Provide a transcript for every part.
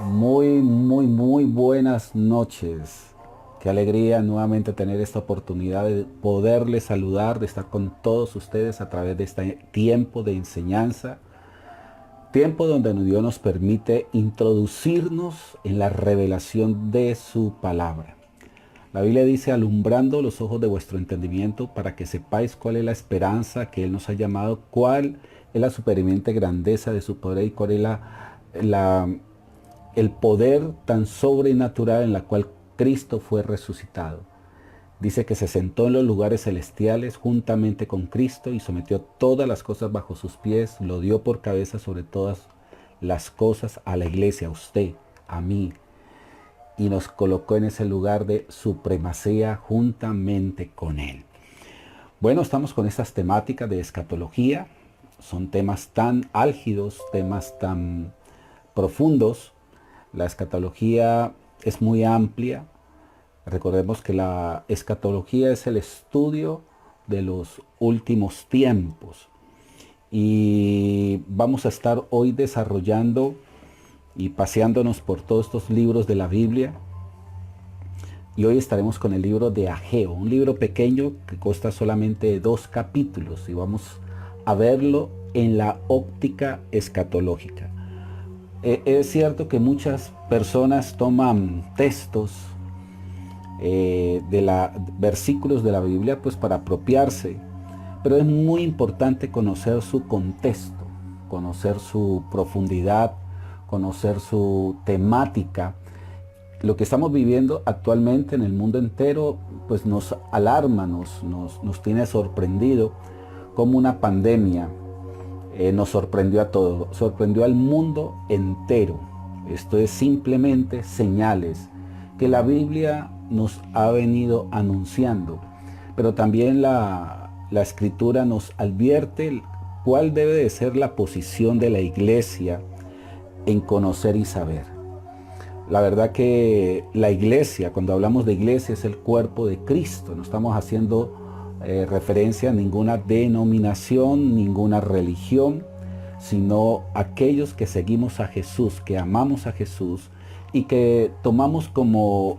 Muy buenas noches. Qué alegría nuevamente tener esta oportunidad de poderles saludar, de estar con todos ustedes a través de este tiempo de enseñanza. Tiempo donde Dios nos permite introducirnos en la revelación de su palabra. La Biblia dice, alumbrando los ojos de vuestro entendimiento para que sepáis cuál es la esperanza que Él nos ha llamado, cuál es la supereminente grandeza de su poder y cuál es la el poder tan sobrenatural en la cual Cristo fue resucitado. Dice que se sentó en los lugares celestiales juntamente con Cristo y sometió todas las cosas bajo sus pies, lo dio por cabeza sobre todas las cosas a la iglesia, a usted, a mí, y nos colocó en ese lugar de supremacía juntamente con Él. Bueno, estamos con estas temáticas de escatología, son temas tan álgidos, temas tan profundos. La escatología es muy amplia. Recordemos que la escatología es el estudio de los últimos tiempos. Y vamos a estar hoy desarrollando y paseándonos por todos estos libros de la Biblia. Y hoy estaremos con el libro de Ageo, un libro pequeño que consta solamente de 2 capítulos. Y vamos a verlo en la óptica escatológica. Es cierto que muchas personas toman textos versículos de la Biblia pues para apropiarse, pero es muy importante conocer su contexto, conocer su profundidad, conocer su temática. Lo que estamos viviendo actualmente en el mundo entero pues nos alarma, nos tiene sorprendido, como una pandemia nos sorprendió a todos, sorprendió al mundo entero. Esto es simplemente señales que la Biblia nos ha venido anunciando, pero también la Escritura nos advierte cuál debe de ser la posición de la iglesia en conocer y saber. La verdad que la iglesia, cuando hablamos de iglesia, es el cuerpo de Cristo. No estamos haciendo referencia a ninguna denominación, ninguna religión, sino aquellos que seguimos a Jesús, que amamos a Jesús y que tomamos como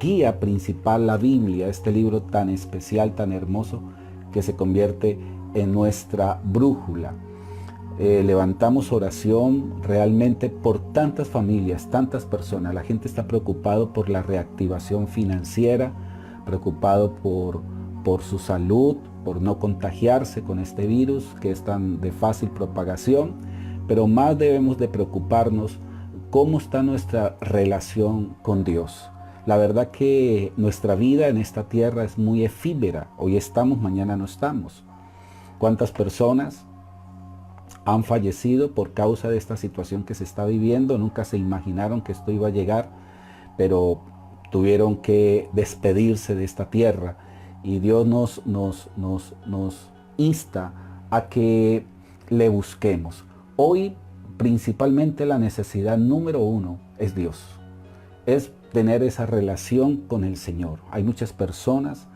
guía principal la Biblia, este libro tan especial, tan hermoso, que se convierte en nuestra brújula. Levantamos oración realmente por tantas familias, tantas personas. La gente está preocupado por la reactivación financiera, preocupado por su salud, por no contagiarse con este virus que es tan de fácil propagación, pero más debemos de preocuparnos cómo está nuestra relación con Dios. La verdad que nuestra vida en esta tierra es muy efímera. Hoy estamos, mañana no estamos. ¿Cuántas personas han fallecido por causa de esta situación que se está viviendo? Nunca se imaginaron que esto iba a llegar, pero tuvieron que despedirse de esta tierra. Y Dios nos insta a que le busquemos. Hoy principalmente la necesidad número 1 es Dios. Es tener esa relación con el Señor. Hay muchas personas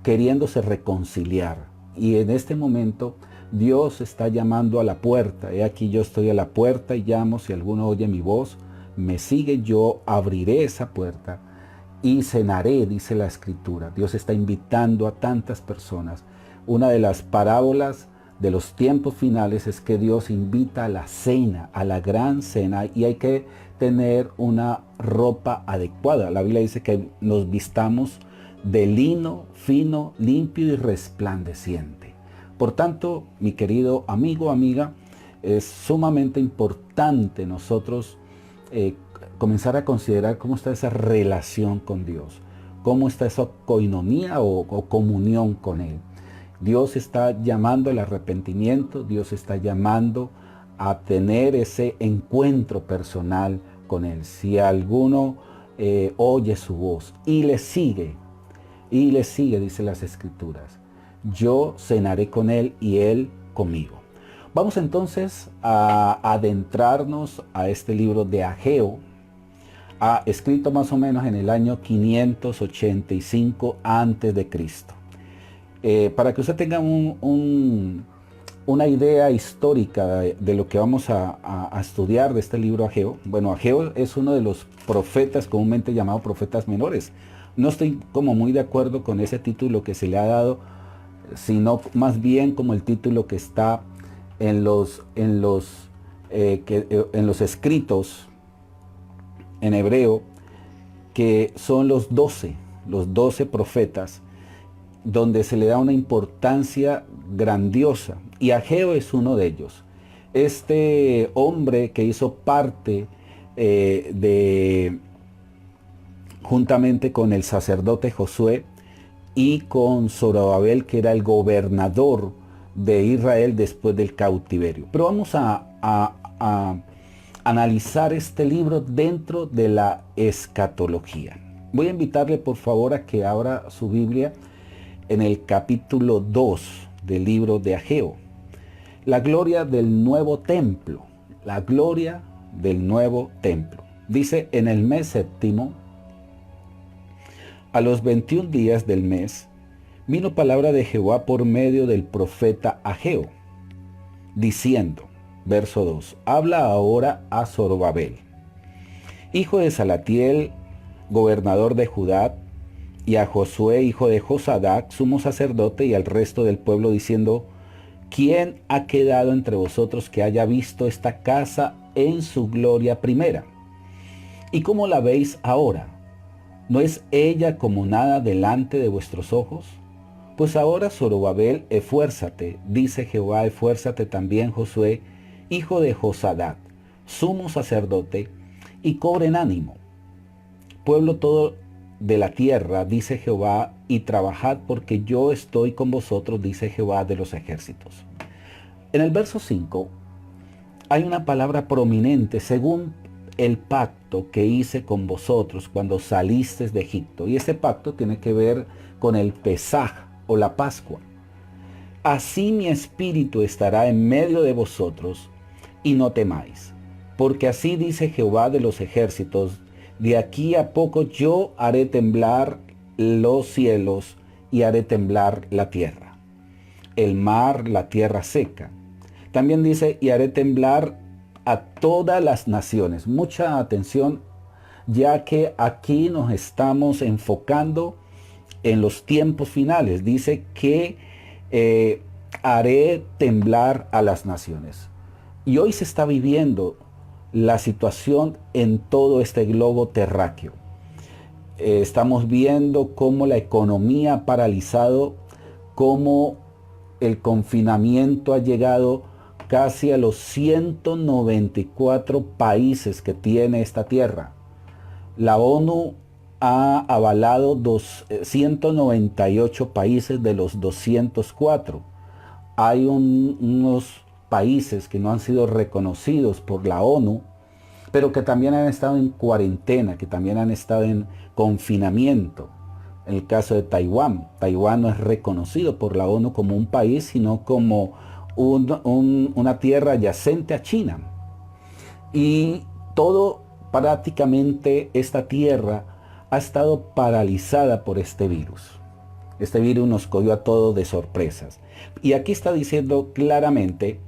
queriéndose reconciliar. Y en este momento Dios está llamando a la puerta. He aquí yo estoy a la puerta y llamo. Si alguno oye mi voz, me sigue, yo abriré esa puerta y cenaré, dice la Escritura. Dios está invitando a tantas personas. Una de las parábolas de los tiempos finales es que Dios invita a la cena, a la gran cena, y hay que tener una ropa adecuada. La Biblia dice que nos vistamos de lino fino, limpio y resplandeciente. Por tanto, mi querido amigo, amiga, es sumamente importante nosotros comenzar a considerar cómo está esa relación con Dios, cómo está esa coinonía o comunión con Él. Dios está llamando al arrepentimiento, Dios está llamando a tener ese encuentro personal con Él. Si alguno oye su voz y le sigue, dice las Escrituras, yo cenaré con Él y Él conmigo. Vamos entonces a adentrarnos a este libro de Ageo, escrito más o menos en el año 585 a.C. Para que usted tenga una idea histórica de lo que vamos a estudiar de este libro Ageo. Bueno, Ageo es uno de los profetas comúnmente llamados profetas menores. No estoy como muy de acuerdo con ese título que se le ha dado, sino más bien como el título que está en los escritos en hebreo, que son los 12 profetas, donde se le da una importancia grandiosa, y Ageo es uno de ellos. Este hombre que hizo parte juntamente con el sacerdote Josué y con Zorobabel, que era el gobernador de Israel después del cautiverio. Pero vamos a analizar este libro dentro de la escatología. Voy a invitarle por favor a que abra su Biblia en el capítulo 2 del libro de Ageo. La gloria del nuevo templo. La gloria del nuevo templo. Dice: en el mes séptimo, a los 21 días del mes, vino palabra de Jehová por medio del profeta Ageo, diciendo, verso 2, habla ahora a Zorobabel, hijo de Salatiel, gobernador de Judá, y a Josué, hijo de Josadac, sumo sacerdote, y al resto del pueblo, diciendo, ¿quién ha quedado entre vosotros que haya visto esta casa en su gloria primera? ¿Y cómo la veis ahora? ¿No es ella como nada delante de vuestros ojos? Pues ahora, Zorobabel, esfuérzate, dice Jehová, esfuérzate también Josué, hijo de Josadac, sumo sacerdote, y cobren ánimo. Pueblo todo de la tierra, dice Jehová, y trabajad porque yo estoy con vosotros, dice Jehová de los ejércitos. En el verso 5 hay una palabra prominente: según el pacto que hice con vosotros cuando salisteis de Egipto. Y ese pacto tiene que ver con el Pesaj o la Pascua. Así mi espíritu estará en medio de vosotros, y no temáis, porque así dice Jehová de los ejércitos, de aquí a poco yo haré temblar los cielos y haré temblar la tierra, el mar, la tierra seca. También dice, y haré temblar a todas las naciones. Mucha atención, ya que aquí nos estamos enfocando en los tiempos finales. Dice que haré temblar a las naciones. Y hoy se está viviendo la situación en todo este globo terráqueo. Estamos viendo cómo la economía ha paralizado, cómo el confinamiento ha llegado casi a los 194 países que tiene esta tierra. La ONU ha avalado 198 países de los 204. Hay unos países que no han sido reconocidos por la ONU, pero que también han estado en cuarentena, que también han estado en confinamiento. En el caso de Taiwán, Taiwán no es reconocido por la ONU como un país, sino como una tierra adyacente a China. Y prácticamente esta tierra ha estado paralizada por este virus. Este virus nos cogió a todos de sorpresas. Y aquí está diciendo claramente,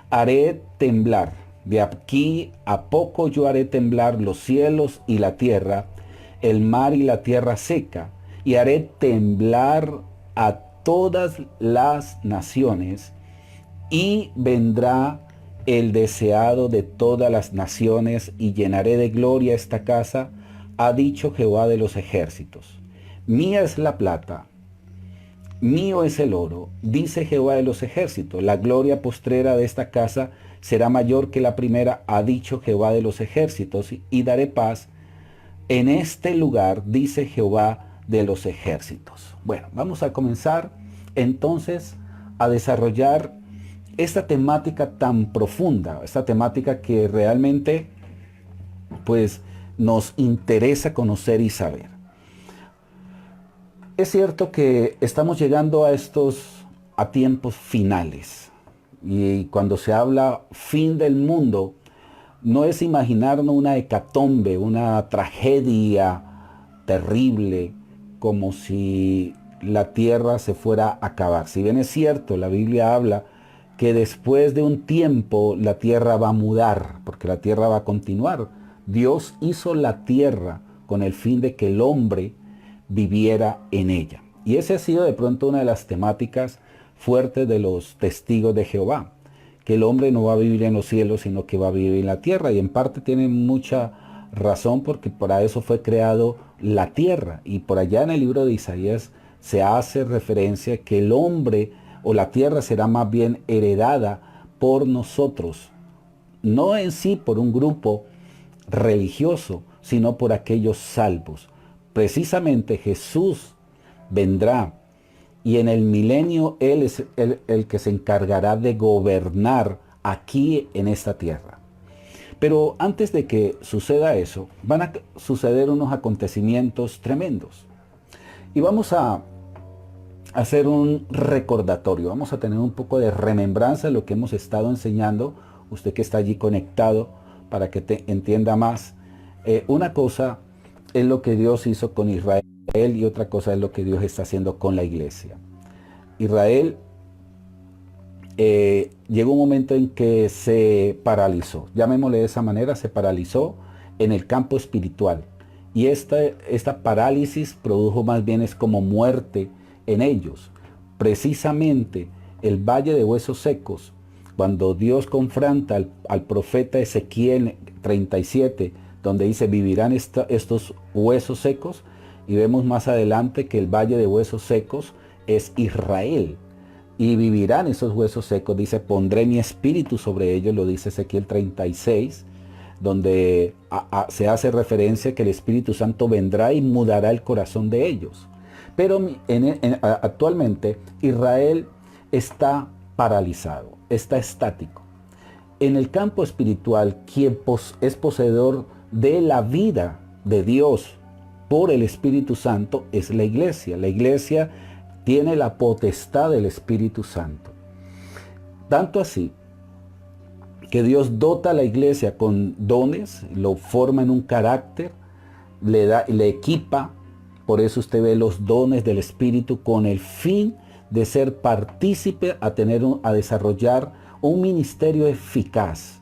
haré temblar, de aquí a poco yo haré temblar los cielos y la tierra, el mar y la tierra seca, y haré temblar a todas las naciones, y vendrá el deseado de todas las naciones, y llenaré de gloria esta casa, ha dicho Jehová de los ejércitos. Mía es la plata, mío es el oro, dice Jehová de los ejércitos. La gloria postrera de esta casa será mayor que la primera, ha dicho Jehová de los ejércitos, y daré paz en este lugar, dice Jehová de los ejércitos. Bueno, vamos a comenzar entonces a desarrollar esta temática tan profunda, esta temática que realmente pues nos interesa conocer y saber. Es cierto que estamos llegando a tiempos finales, y cuando se habla fin del mundo, no es imaginarnos una hecatombe, una tragedia terrible, como si la tierra se fuera a acabar. Si bien es cierto, la Biblia habla que después de un tiempo la tierra va a mudar, porque la tierra va a continuar. Dios hizo la tierra con el fin de que el hombre viviera en ella. Y esa ha sido de pronto una de las temáticas fuertes de los testigos de Jehová, que el hombre no va a vivir en los cielos, sino que va a vivir en la tierra. Y en parte tienen mucha razón, porque para eso fue creado la tierra. Y por allá en el libro de Isaías se hace referencia que el hombre o la tierra será más bien heredada por nosotros, no en sí por un grupo religioso, sino por aquellos salvos. Precisamente Jesús vendrá y en el milenio Él es el que se encargará de gobernar aquí en esta tierra. Pero antes de que suceda eso, van a suceder unos acontecimientos tremendos. Y vamos a hacer un recordatorio, vamos a tener un poco de remembranza de lo que hemos estado enseñando, usted que está allí conectado, para que te entienda más. Una cosa es lo que Dios hizo con Israel y otra cosa es lo que Dios está haciendo con la iglesia. Israel llegó un momento en que se paralizó, llamémosle de esa manera, se paralizó en el campo espiritual. Y esta parálisis produjo más bien es como muerte en ellos. Precisamente el valle de huesos secos, cuando Dios confronta al profeta Ezequiel 37, donde dice vivirán estos huesos secos, y vemos más adelante que el valle de huesos secos es Israel. Y vivirán esos huesos secos, dice, pondré mi espíritu sobre ellos, lo dice Ezequiel 36, donde se hace referencia que el Espíritu Santo vendrá y mudará el corazón de ellos. Pero actualmente Israel está paralizado, está estático. En el campo espiritual, quien es poseedor de la vida de Dios por el Espíritu Santo es la iglesia. La iglesia tiene la potestad del Espíritu Santo. Tanto así que Dios dota a la iglesia con dones, lo forma en un carácter, le equipa. Por eso usted ve los dones del Espíritu con el fin de ser partícipe a desarrollar un ministerio eficaz,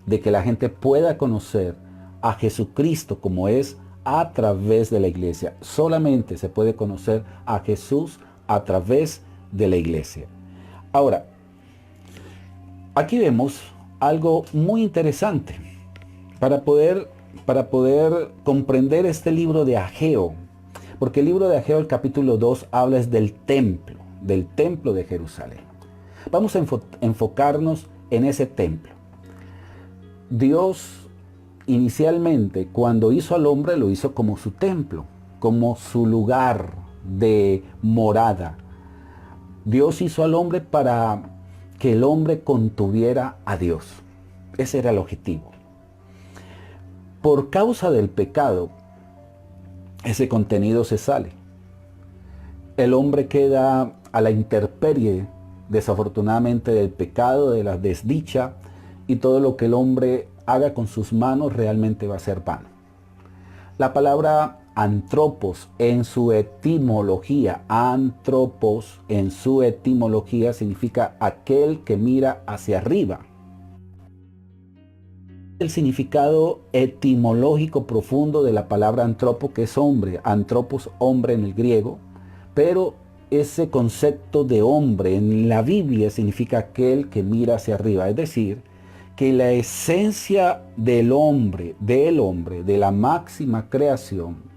de que la gente pueda conocer a Jesucristo como es a través de la iglesia. Solamente se puede conocer a Jesús a través de la iglesia. Ahora, aquí vemos algo muy interesante para poder comprender este libro de Ageo, porque el libro de Ageo, el capítulo 2, habla del templo de Jerusalén. Vamos a enfocarnos en ese templo. Dios inicialmente, cuando hizo al hombre, lo hizo como su templo, como su lugar de morada. Dios hizo al hombre para que el hombre contuviera a Dios. Ese era el objetivo. Por causa del pecado, ese contenido se sale. El hombre queda a la intemperie, desafortunadamente, del pecado, de la desdicha, y todo lo que el hombre haga con sus manos realmente va a ser vano. La palabra antropos en su etimología, significa aquel que mira hacia arriba. El significado etimológico profundo de la palabra antropo, que es hombre, antropos, hombre en el griego, pero ese concepto de hombre en la Biblia significa aquel que mira hacia arriba, es decir, que la esencia del hombre, de la máxima creación,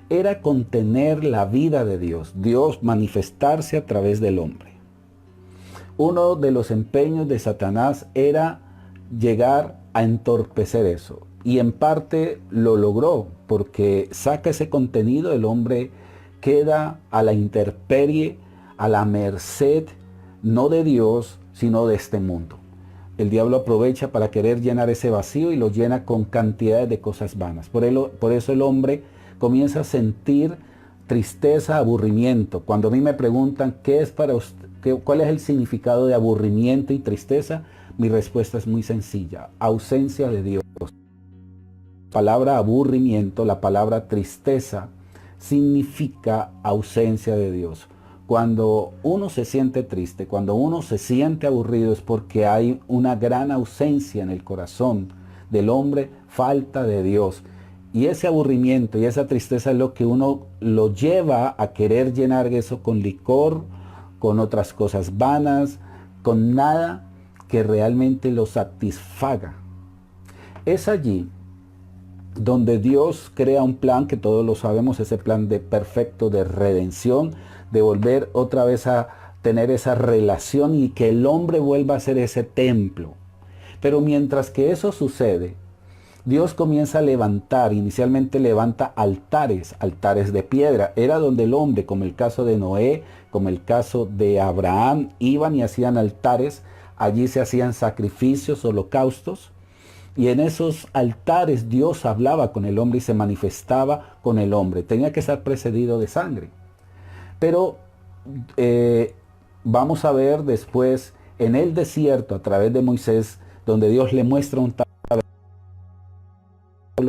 era contener la vida de Dios, Dios manifestarse a través del hombre. Uno de los empeños de Satanás era llegar a entorpecer eso, y en parte lo logró, porque saca ese contenido, el hombre queda a la intemperie, a la merced, no de Dios, sino de este mundo. El diablo aprovecha para querer llenar ese vacío y lo llena con cantidades de cosas vanas. Por eso el hombre comienza a sentir tristeza, aburrimiento. Cuando a mí me preguntan cuál es el significado de aburrimiento y tristeza, mi respuesta es muy sencilla: ausencia de Dios. La palabra aburrimiento, la palabra tristeza, significa ausencia de Dios. Cuando uno se siente triste, cuando uno se siente aburrido, es porque hay una gran ausencia en el corazón del hombre, falta de Dios. Y ese aburrimiento y esa tristeza es lo que uno lo lleva a querer llenar eso con licor, con otras cosas vanas, con nada que realmente lo satisfaga. Es allí donde Dios crea un plan que todos lo sabemos, ese plan de perfecto de redención, de volver otra vez a tener esa relación y que el hombre vuelva a ser ese templo. Pero mientras que eso sucede, Dios comienza a levantar, inicialmente levanta altares, altares de piedra. Era donde el hombre, como el caso de Noé, como el caso de Abraham, iban y hacían altares. Allí se hacían sacrificios, holocaustos. Y en esos altares Dios hablaba con el hombre y se manifestaba con el hombre. Tenía que estar precedido de sangre. Pero vamos a ver después en el desierto, a través de Moisés, donde Dios le muestra un tabernáculo,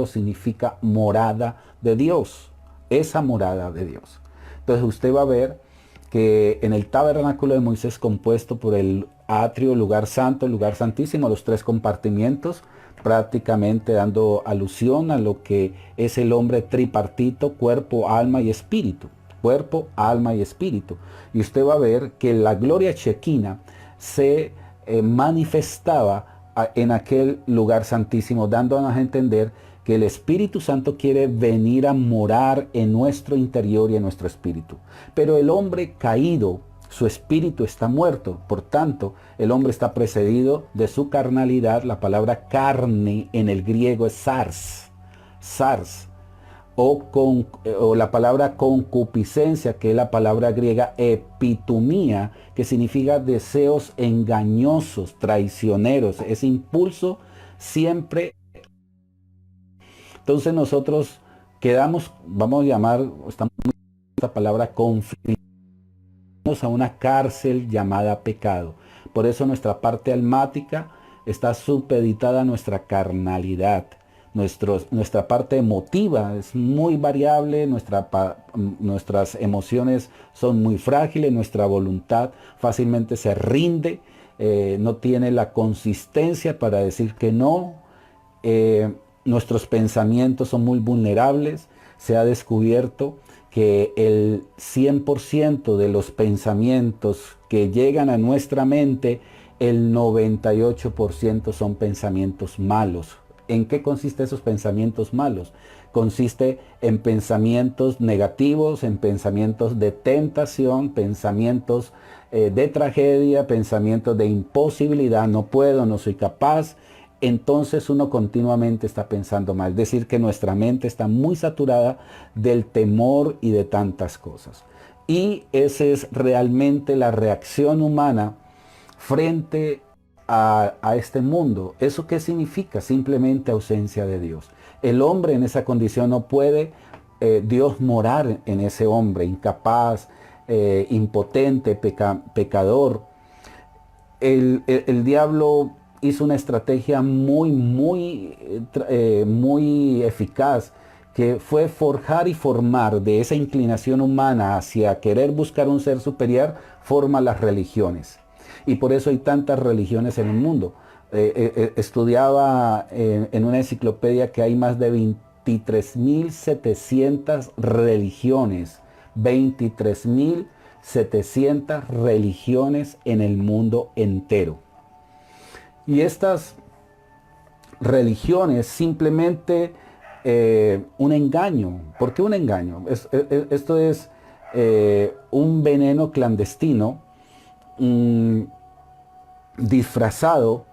significa morada de Dios. Esa morada de Dios. Entonces usted va a ver que en el tabernáculo de Moisés, compuesto por el atrio, lugar santo, lugar santísimo, los tres compartimientos, prácticamente dando alusión a lo que es el hombre tripartito, cuerpo, alma y espíritu. Cuerpo, alma y espíritu. Y usted va a ver que la gloria chequina se manifestaba en aquel lugar santísimo, dándonos a entender que el Espíritu Santo quiere venir a morar en nuestro interior y en nuestro espíritu. Pero el hombre caído, su espíritu está muerto. Por tanto, el hombre está precedido de su carnalidad. La palabra carne en el griego es sars. Sars. O la palabra concupiscencia, que es la palabra griega epitumía, que significa deseos engañosos, traicioneros. Ese impulso siempre. Entonces nosotros quedamos, vamos a llamar, estamos esta palabra confinados a una cárcel llamada pecado. Por eso nuestra parte almática está supeditada a nuestra carnalidad. Nuestra parte emotiva es muy variable, nuestras emociones son muy frágiles, nuestra voluntad fácilmente se rinde, no tiene la consistencia para decir que no. Nuestros pensamientos son muy vulnerables. Se ha descubierto que el 100% de los pensamientos que llegan a nuestra mente, el 98% son pensamientos malos. ¿En qué consisten esos pensamientos malos? Consiste en pensamientos negativos, en pensamientos de tentación, pensamientos de tragedia, pensamientos de imposibilidad, no puedo, no soy capaz. Entonces uno continuamente está pensando mal. Es decir, que nuestra mente está muy saturada del temor y de tantas cosas. Y esa es realmente la reacción humana frente a este mundo. ¿Eso qué significa? Simplemente ausencia de Dios. El hombre en esa condición no puede Dios morar en ese hombre, incapaz, impotente, pecador. El diablo hizo una estrategia muy eficaz, que fue forjar y formar de esa inclinación humana hacia querer buscar un ser superior, forma las religiones. Y por eso hay tantas religiones en el mundo. Estudiaba en una enciclopedia que hay más de 23.700 religiones. 23.700 religiones en el mundo entero. Y estas religiones simplemente un engaño. ¿Por qué un engaño? Esto es un veneno clandestino disfrazado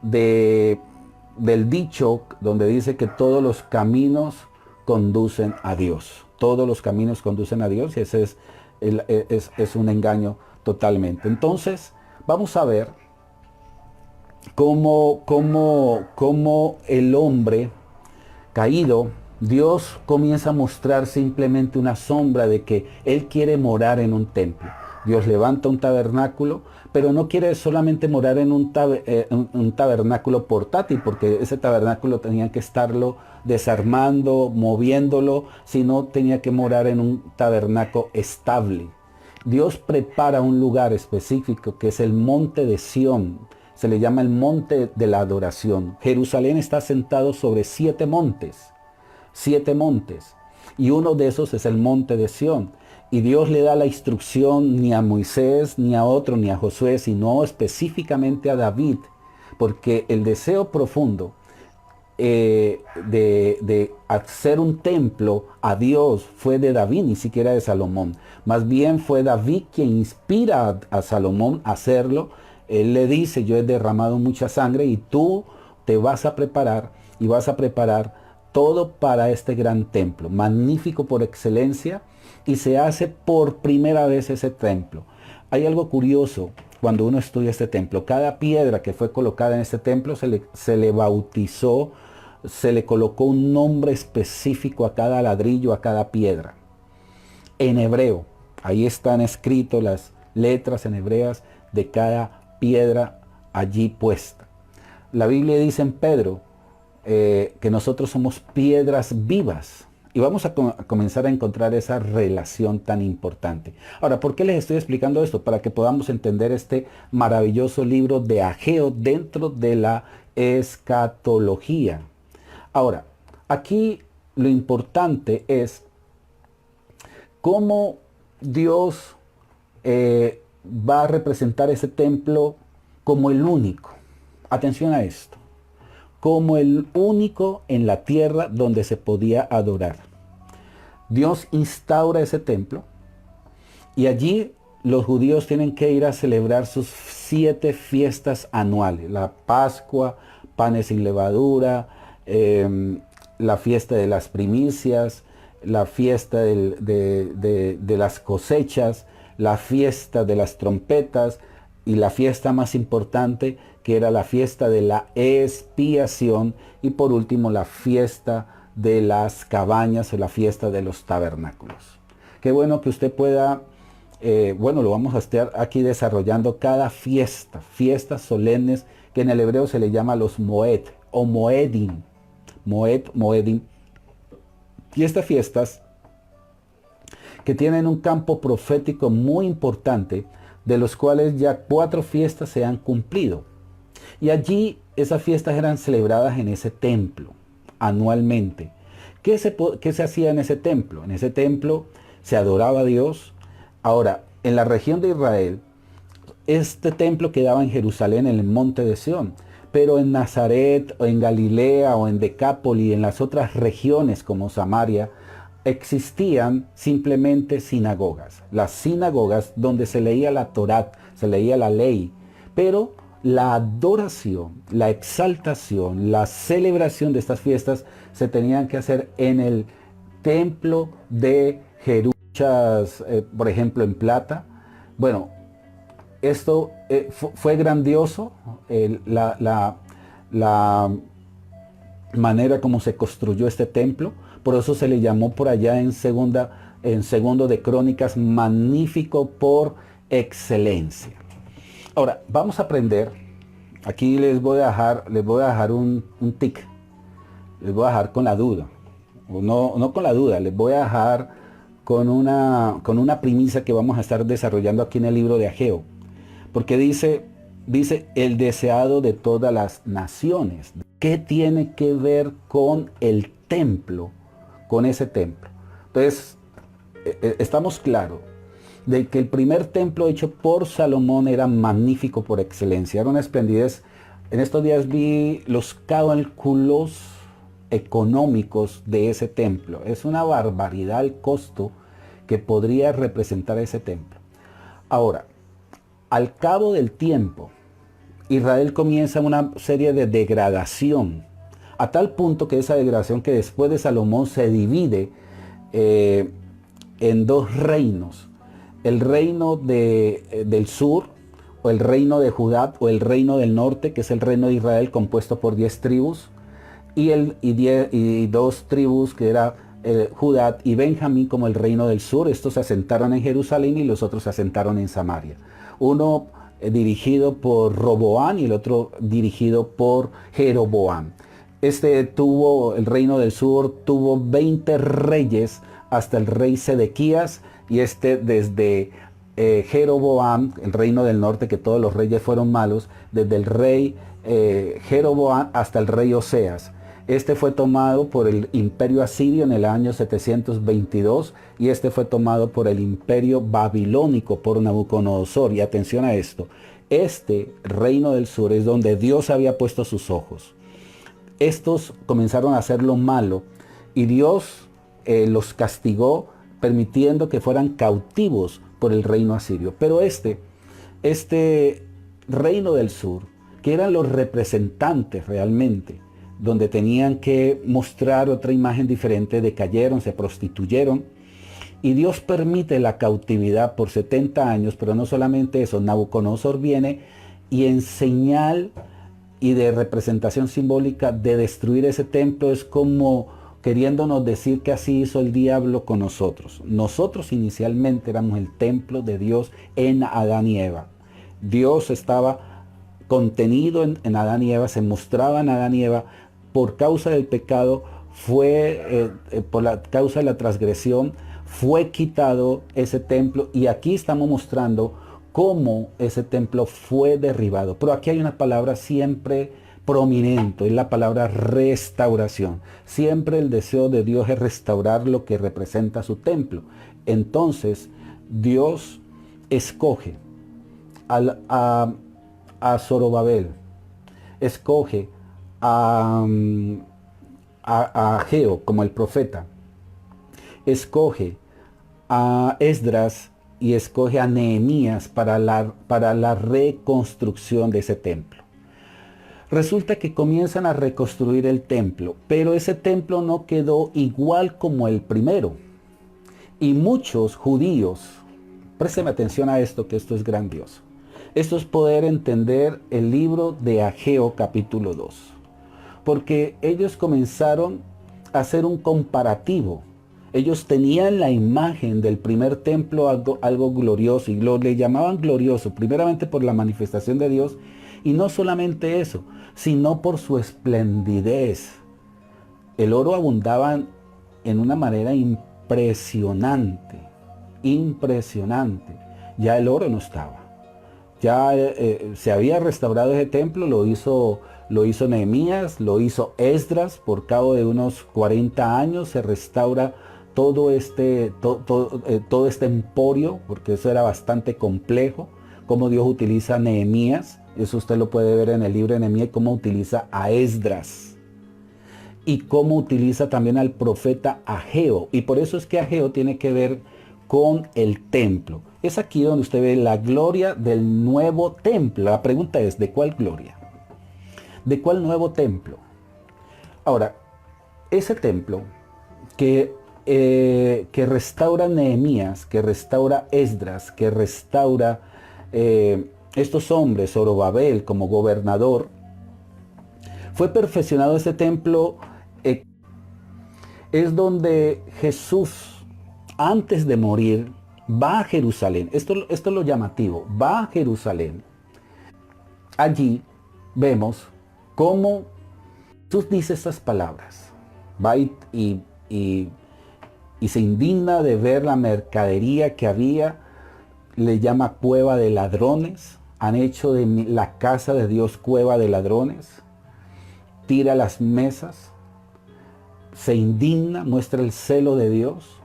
del dicho donde dice que todos los caminos conducen a Dios. Todos los caminos conducen a Dios, y ese es un engaño totalmente. Entonces, vamos a ver cómo el hombre caído, Dios comienza a mostrar simplemente una sombra de que Él quiere morar en un templo. Dios levanta un tabernáculo, pero no quiere solamente morar en un tabernáculo portátil, porque ese tabernáculo tenía que estarlo desarmando, moviéndolo, sino tenía que morar en un tabernáculo estable. Dios prepara un lugar específico que es el monte de Sión. Se le llama el monte de la adoración. Jerusalén está sentado sobre 7 montes. Y uno de esos es el monte de Sión. Y Dios le da la instrucción ni a Moisés, ni a otro, ni a Josué, sino específicamente a David. Porque el deseo profundo de hacer un templo a Dios fue de David, ni siquiera de Salomón. Más bien fue David quien inspira a Salomón a hacerlo. Él le dice, yo he derramado mucha sangre y tú te vas a preparar y vas a preparar todo para este gran templo, magnífico por excelencia, y se hace por primera vez ese templo. Hay algo curioso cuando uno estudia este templo. Cada piedra que fue colocada en este templo se le bautizó, se le colocó un nombre específico a cada ladrillo, a cada piedra. En hebreo, ahí están escritas las letras en hebreas de cada piedra allí puesta. La Biblia dice en Pedro que nosotros somos piedras vivas. Y vamos a comenzar a encontrar esa relación tan importante. Ahora, ¿por qué les estoy explicando esto? Para que podamos entender este maravilloso libro de Ageo dentro de la escatología. Ahora, aquí lo importante es cómo Dios va a representar ese templo como el único. Atención a esto. Como el único en la tierra donde se podía adorar. Dios instaura ese templo y allí los judíos tienen que ir a celebrar sus 7 fiestas anuales. La Pascua, panes sin levadura, la fiesta de las primicias, la fiesta de las cosechas, la fiesta de las trompetas y la fiesta más importante que era la fiesta de la expiación, y por último la fiesta de las cabañas o la fiesta de los tabernáculos. Qué bueno que usted pueda, bueno, lo vamos a estar aquí desarrollando cada fiesta, fiestas solemnes que en el hebreo se le llama los Moed o Moedim. Moedim. Y estas fiestas que tienen un campo profético muy importante, de los cuales ya 4 fiestas se han cumplido. Y allí esas fiestas eran celebradas en ese templo anualmente. ¿Qué se hacía en ese templo? En ese templo se adoraba a Dios. Ahora, en la región de Israel, este templo quedaba en Jerusalén, en el monte de Sión. Pero en Nazaret, o en Galilea, o en Decápoli, en las otras regiones como Samaria, existían simplemente sinagogas. Las sinagogas donde se leía la Torá, se leía la ley, pero la adoración, la exaltación, la celebración de estas fiestas se tenían que hacer en el templo de Jerusalén, por ejemplo en plata. Bueno, esto fue grandioso, la manera como se construyó este templo. Por eso se le llamó por allá en segundo de Crónicas, magnífico por excelencia. Ahora, vamos a aprender. Aquí les voy a dejar un tic. Les voy a dejar con la duda. O no con la duda, les voy a dejar con una primicia que vamos a estar desarrollando aquí en el libro de Ageo. Porque dice el deseado de todas las naciones. ¿Qué tiene que ver con el templo? Con ese templo. Entonces, estamos claros de que el primer templo hecho por Salomón era magnífico por excelencia, era una esplendidez. En estos días vi los cálculos económicos de ese templo. Es una barbaridad el costo que podría representar ese templo. Ahora, al cabo del tiempo, Israel comienza una serie de degradación, a tal punto que esa degradación que después de Salomón se divide en 2 reinos. El reino del sur, o el reino de Judá, o el reino del norte, que es el reino de Israel compuesto por 10 tribus, y 2 tribus que era Judá y Benjamín como el reino del sur. Estos se asentaron en Jerusalén y los otros se asentaron en Samaria. Uno dirigido por Roboán y el otro dirigido por Jeroboam. El reino del sur tuvo 20 reyes hasta el rey Sedequías, y desde Jeroboam, el reino del norte, que todos los reyes fueron malos, desde el rey Jeroboam hasta el rey Oseas. Este fue tomado por el imperio asirio en el año 722 y este fue tomado por el imperio babilónico por Nabucodonosor. Y atención a esto, este reino del sur es donde Dios había puesto sus ojos. Estos comenzaron a hacer lo malo y Dios los castigó permitiendo que fueran cautivos por el reino asirio. Pero este reino del sur, que eran los representantes realmente, donde tenían que mostrar otra imagen diferente, decayeron, se prostituyeron. Y Dios permite la cautividad por 70 años, pero no solamente eso, Nabucodonosor viene y en señal y de representación simbólica de destruir ese templo es como queriéndonos decir que así hizo el diablo con nosotros. Nosotros inicialmente éramos el templo de Dios en Adán y Eva. Dios estaba contenido en Adán y Eva, se mostraba en Adán y Eva. Por causa del pecado, por la causa de la transgresión, fue quitado ese templo y aquí estamos mostrando cómo ese templo fue derribado. Pero aquí hay una palabra siempre prominente, es la palabra restauración. Siempre el deseo de Dios es restaurar lo que representa su templo. Entonces, Dios escoge a Zorobabel, escoge a Ageo como el profeta, escoge a Esdras y escoge a Nehemías para la reconstrucción de ese templo. Resulta que comienzan a reconstruir el templo, pero ese templo no quedó igual como el primero. Y muchos judíos, présteme atención a esto, que esto es grandioso. Esto es poder entender el libro de Ageo capítulo 2. Porque ellos comenzaron a hacer un comparativo. Ellos tenían la imagen del primer templo algo glorioso y le llamaban glorioso, primeramente por la manifestación de Dios y no solamente eso, sino por su esplendidez. El oro abundaba en una manera impresionante, impresionante. Ya el oro no estaba. Ya se había restaurado ese templo, lo hizo Nehemías, lo hizo Esdras, por cabo de unos 40 años se restaura todo este emporio, porque eso era bastante complejo, cómo Dios utiliza a Nehemías, eso usted lo puede ver en el libro de Nehemías, cómo utiliza a Esdras, y cómo utiliza también al profeta Ageo, y por eso es que Ageo tiene que ver con el templo. Es aquí donde usted ve la gloria del nuevo templo. La pregunta es, ¿de cuál gloria? ¿De cuál nuevo templo? Ahora, ese templo que restaura Nehemías, que restaura Esdras, que restaura estos hombres, Zorobabel como gobernador, fue perfeccionado ese templo, es donde Jesús, antes de morir, va a Jerusalén. Esto es lo llamativo, va a Jerusalén. Allí vemos cómo Jesús dice estas palabras. Va y se indigna de ver la mercadería que había, le llama cueva de ladrones, han hecho de la casa de Dios cueva de ladrones, tira las mesas, se indigna, muestra el celo de Dios,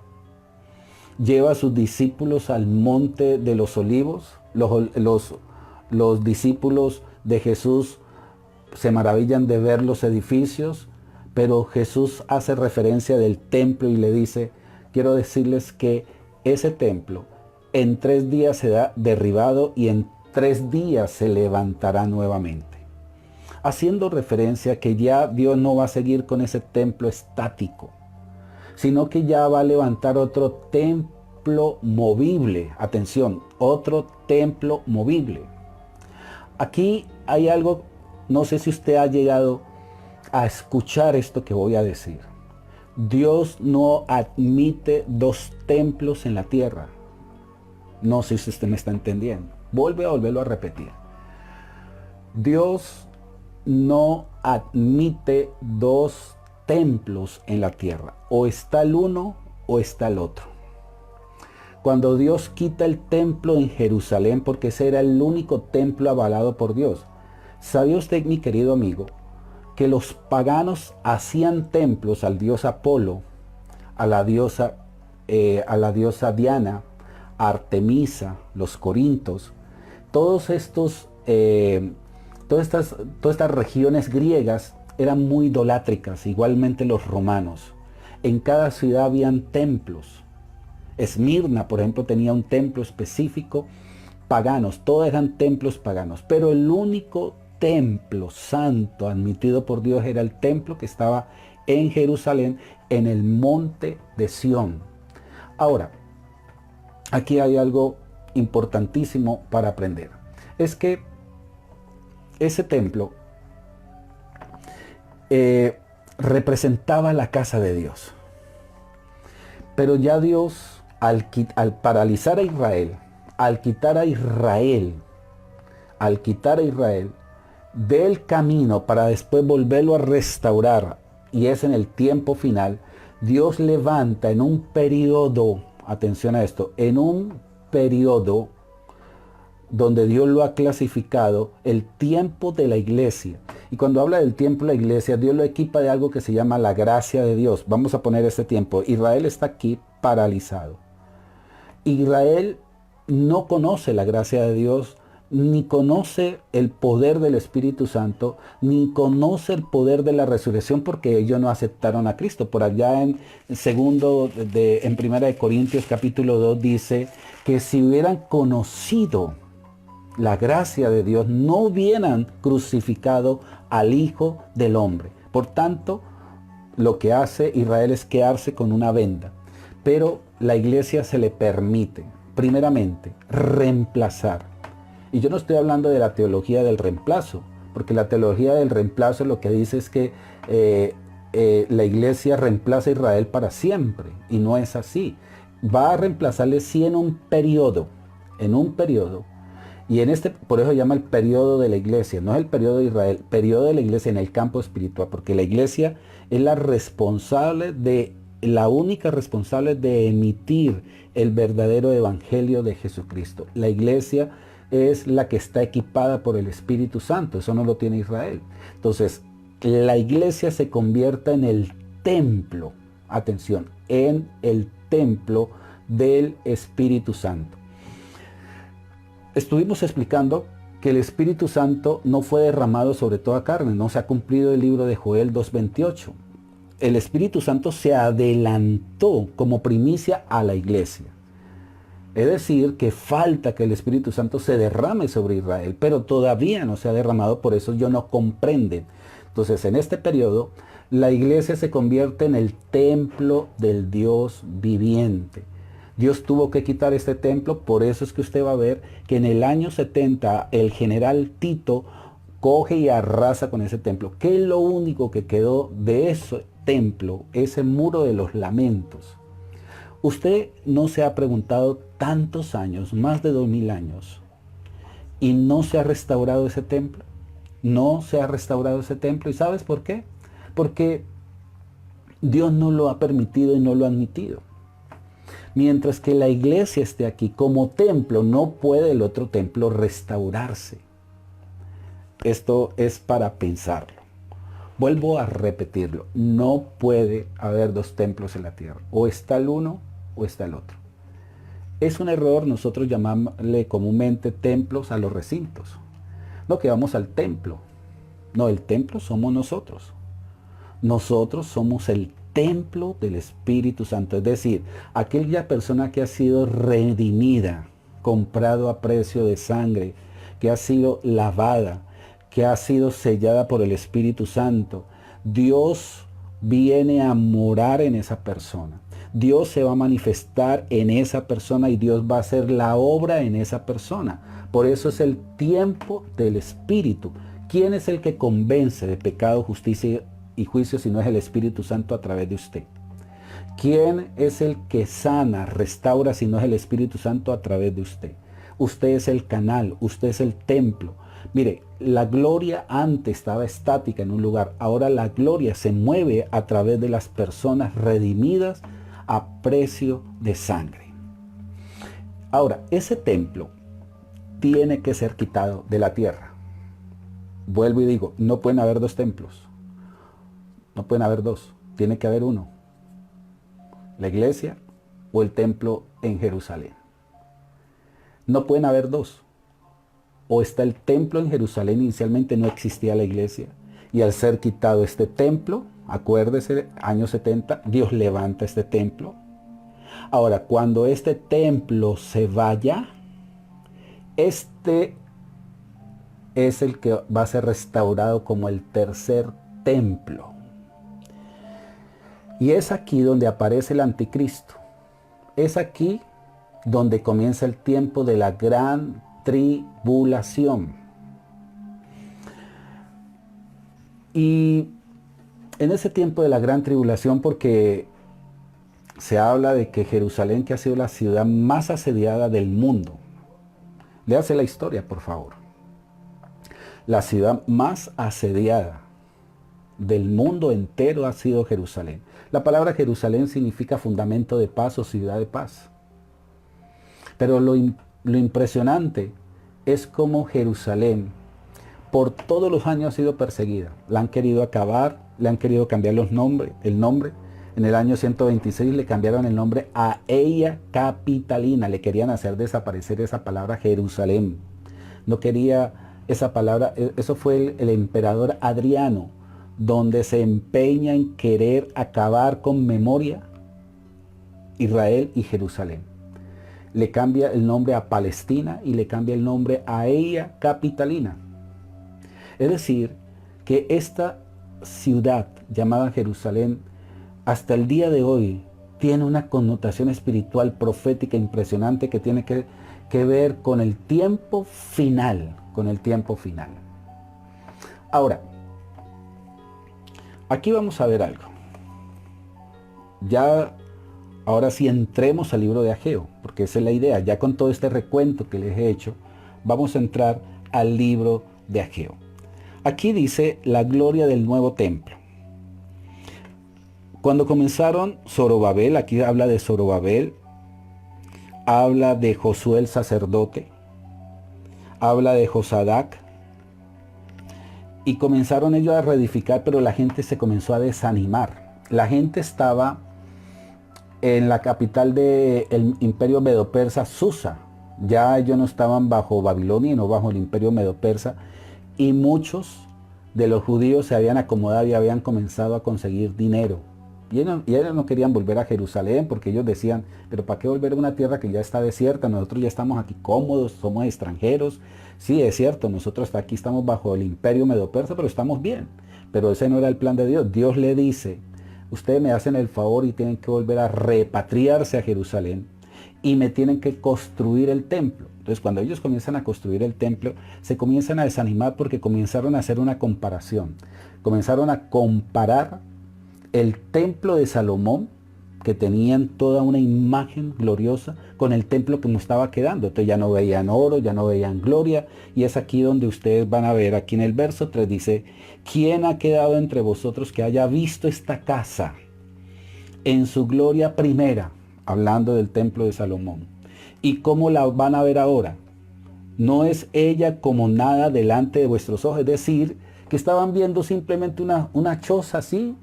lleva a sus discípulos al monte de los olivos, los discípulos de Jesús se maravillan de ver los edificios, pero Jesús hace referencia del templo y le dice, quiero decirles que ese templo en 3 días será derribado y en 3 días se levantará nuevamente. Haciendo referencia que ya Dios no va a seguir con ese templo estático, sino que ya va a levantar otro templo movible. Atención, otro templo movible. Aquí hay algo, no sé si usted ha llegado a escuchar esto que voy a decir. Dios no admite 2 templos en la tierra. No sé si usted me está entendiendo. Vuelve a volverlo a repetir. Dios no admite 2 templos en la tierra. O está el uno o está el otro. cuando Dios quita el templo en Jerusalén, porque ese era el único templo avalado por Dios. ¿Sabía usted, mi querido amigo, que los paganos hacían templos al dios Apolo, a la diosa Diana, Artemisa, los corintos, todos estos, todas estas regiones griegas eran muy idolátricas, igualmente los romanos. En cada ciudad habían templos. Esmirna, por ejemplo, tenía un templo específico, paganos, todos eran templos paganos, pero el único templo santo admitido por Dios era el templo que estaba en Jerusalén, en el monte de Sión. Ahora, aquí hay algo importantísimo para aprender. Es que ese templo representaba la casa de Dios. Pero ya Dios, al paralizar a Israel, al quitar a Israel del camino para después volverlo a restaurar, y es en el tiempo final, Dios levanta en un periodo, atención a esto, en un periodo donde Dios lo ha clasificado, el tiempo de la iglesia. Y cuando habla del tiempo de la iglesia, Dios lo equipa de algo que se llama la gracia de Dios. Vamos a poner este tiempo. Israel está aquí paralizado. Israel no conoce la gracia de Dios, ni conoce el poder del Espíritu Santo, ni conoce el poder de la resurrección, porque ellos no aceptaron a Cristo. Por allá en Primera de Corintios capítulo 2 dice que si hubieran conocido la gracia de Dios, no hubieran crucificado al Hijo del Hombre. Por tanto, lo que hace Israel es quedarse con una venda. Pero la iglesia se le permite, primeramente, reemplazar. Y yo no estoy hablando de la teología del reemplazo, porque la teología del reemplazo lo que dice es que la iglesia reemplaza a Israel para siempre, y no es así. Va a reemplazarle sí en un periodo, y por eso se llama el periodo de la iglesia, no es el periodo de Israel, periodo de la iglesia en el campo espiritual, porque la iglesia es la única responsable de emitir el verdadero evangelio de Jesucristo. La iglesia es la que está equipada por el Espíritu Santo, eso no lo tiene Israel. Entonces, la iglesia se convierte en el templo, atención, en el templo del Espíritu Santo. Estuvimos explicando que el Espíritu Santo no fue derramado sobre toda carne, no se ha cumplido el libro de Joel 2:28. El Espíritu Santo se adelantó como primicia a la iglesia. Es decir, que falta que el Espíritu Santo se derrame sobre Israel, pero todavía no se ha derramado, por eso ellos no comprenden. Entonces, en este periodo, la iglesia se convierte en el templo del Dios viviente. Dios tuvo que quitar este templo, por eso es que usted va a ver que en el año 70 el general Tito coge y arrasa con ese templo. ¿Qué es lo único que quedó de ese templo? Ese muro de los lamentos. Usted no se ha preguntado tantos años, más de 2000 años, y no se ha restaurado ese templo. No se ha restaurado ese templo. ¿Y sabes por qué? Porque Dios no lo ha permitido y no lo ha admitido. Mientras que la iglesia esté aquí como templo, no puede el otro templo restaurarse. Esto es para pensarlo. Vuelvo a repetirlo. No puede haber dos templos en la tierra. O está el uno o está el otro. Es un error nosotros llamarle comúnmente templos a los recintos. No que vamos al templo. No, el templo somos nosotros. Nosotros somos el templo del Espíritu Santo. Es decir, aquella persona que ha sido redimida, comprado a precio de sangre, que ha sido lavada, que ha sido sellada por el Espíritu Santo. Dios viene a morar en esa persona. Dios se va a manifestar en esa persona y Dios va a hacer la obra en esa persona. Por eso es el tiempo del Espíritu. ¿Quién es el que convence de pecado, justicia y juicio si no es el Espíritu Santo a través de usted? ¿Quién es el que sana, restaura si no es el Espíritu Santo a través de usted? Usted es el canal, usted es el templo. Mire, la gloria antes estaba estática en un lugar, ahora la gloria se mueve a través de las personas redimidas a precio de sangre. Ahora, ese templo tiene que ser quitado de la tierra. Vuelvo y digo, no pueden haber dos templos. No pueden haber dos. Tiene que haber uno. La iglesia o el templo en Jerusalén. No pueden haber dos. O está el templo en Jerusalén, inicialmente no existía la iglesia. Y al ser quitado este templo, acuérdese, años 70, Dios levanta este templo. Ahora, cuando este templo se vaya, este es el que va a ser restaurado como el tercer templo. Y es aquí donde aparece el anticristo. Es aquí donde comienza el tiempo de la gran tribulación. Y en ese tiempo de la gran tribulación, porque se habla de que Jerusalén, que ha sido la ciudad más asediada del mundo. Léase la historia, por favor. La ciudad más asediada del mundo entero ha sido Jerusalén. La palabra Jerusalén significa fundamento de paz o ciudad de paz. Pero lo impresionante es cómo Jerusalén por todos los años ha sido perseguida. La han querido acabar, le han querido cambiar el nombre. En el año 126 le cambiaron el nombre a Aelia Capitalina. Le querían hacer desaparecer esa palabra Jerusalén. No quería esa palabra. Eso fue el emperador Adriano, donde se empeña en querer acabar con memoria Israel y Jerusalén. Le cambia el nombre a Palestina y le cambia el nombre a Aelia Capitalina. Es decir, que esta ciudad llamada Jerusalén hasta el día de hoy tiene una connotación espiritual profética impresionante que tiene que ver con el tiempo final, Ahora, aquí vamos a ver algo. Ahora sí entremos al libro de Ageo, porque esa es la idea. Ya con todo este recuento que les he hecho, vamos a entrar al libro de Ageo. Aquí dice la gloria del nuevo templo. Cuando comenzaron Zorobabel, aquí habla de Zorobabel, habla de Josué el sacerdote, habla de Josadac, y comenzaron ellos a reedificar, pero la gente se comenzó a desanimar. La gente estaba en la capital del imperio medo-persa, Susa. Ya ellos no estaban bajo Babilonia, no bajo el imperio medo-persa, y muchos de los judíos se habían acomodado y habían comenzado a conseguir dinero. Y ellos no querían volver a Jerusalén porque ellos decían, pero ¿para qué volver a una tierra que ya está desierta? Nosotros ya estamos aquí cómodos, somos extranjeros. Sí, es cierto, nosotros aquí estamos bajo el imperio medo-persa, pero estamos bien. Pero ese no era el plan de Dios. Dios le dice, ustedes me hacen el favor y tienen que volver a repatriarse a Jerusalén y me tienen que construir el templo. Entonces, cuando ellos comienzan a construir el templo, se comienzan a desanimar porque comenzaron a hacer una comparación. Comenzaron a comparar el templo de Salomón, que tenían toda una imagen gloriosa, con el templo que nos estaba quedando. Entonces ya no veían oro, ya no veían gloria. Y es aquí donde ustedes van a ver, aquí en el verso 3 dice, ¿quién ha quedado entre vosotros que haya visto esta casa en su gloria primera? Hablando del templo de Salomón. ¿Y cómo la van a ver ahora? No es ella como nada delante de vuestros ojos. Es decir, que estaban viendo simplemente una choza así,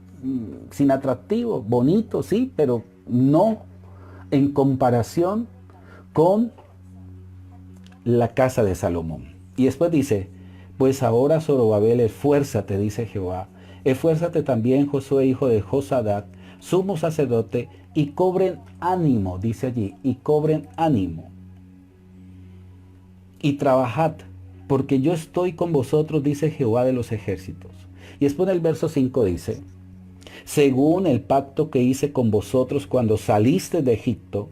sin atractivo, bonito, sí, pero no en comparación con la casa de Salomón. Y después dice, pues ahora Zorobabel, esfuérzate, dice Jehová, esfuérzate también Josué, hijo de Josadac, sumo sacerdote, y cobren ánimo, dice allí, y cobren ánimo. Y trabajad, porque yo estoy con vosotros, dice Jehová de los ejércitos. Y después en el verso 5 dice, según el pacto que hice con vosotros cuando saliste de Egipto,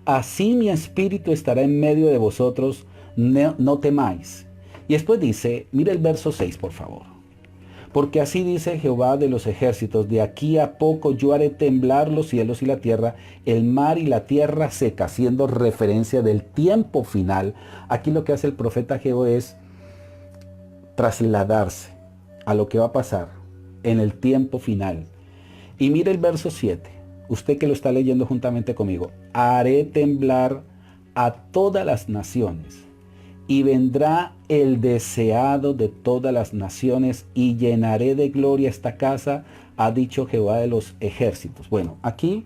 así mi espíritu estará en medio de vosotros, no temáis. Y después dice, mira el verso 6 por favor. Porque así dice Jehová de los ejércitos, de aquí a poco yo haré temblar los cielos y la tierra, el mar y la tierra seca, haciendo referencia del tiempo final. Aquí lo que hace el profeta Ageo es trasladarse a lo que va a pasar en el tiempo final. Y mire el verso 7, usted que lo está leyendo juntamente conmigo. Haré temblar a todas las naciones, y vendrá el deseado de todas las naciones, y llenaré de gloria esta casa, ha dicho Jehová de los ejércitos. Bueno, aquí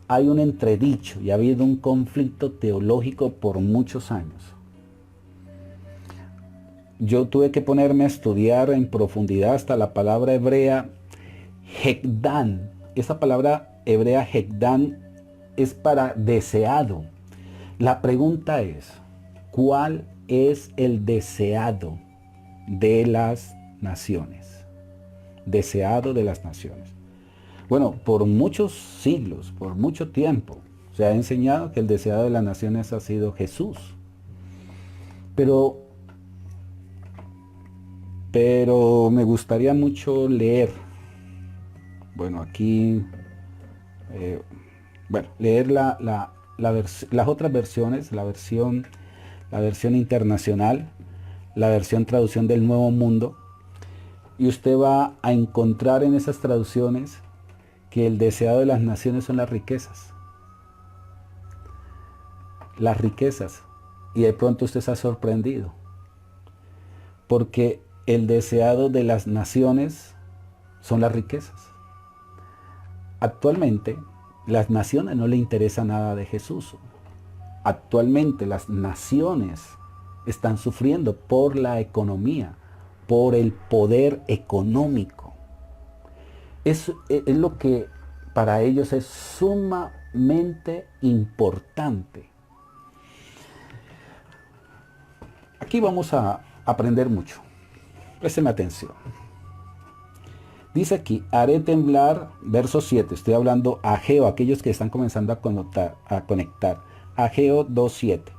hay un entredicho y ha habido un conflicto teológico por muchos años. Yo tuve que ponerme a estudiar en profundidad hasta la palabra hebrea Hekdan. Esa palabra hebrea Hekdan es para deseado. La pregunta es, ¿cuál es el deseado de las naciones? Deseado de las naciones. Bueno, por muchos siglos, por mucho tiempo, se ha enseñado que el deseado de las naciones ha sido Jesús. Pero me gustaría mucho leer, bueno, aquí, leer las otras versiones, la versión internacional, la versión traducción del Nuevo Mundo, y usted va a encontrar en esas traducciones que el deseado de las naciones son las riquezas. Las riquezas. Y de pronto usted se ha sorprendido, porque el deseado de las naciones son las riquezas. Actualmente, las naciones no le interesa nada de Jesús. Actualmente las naciones están sufriendo por la economía, por el poder económico. Es lo que para ellos es sumamente importante. Aquí vamos a aprender mucho. Présteme atención. Dice aquí, haré temblar, verso 7, estoy hablando Ageo, aquellos que están comenzando a conectar. Ageo 2:7.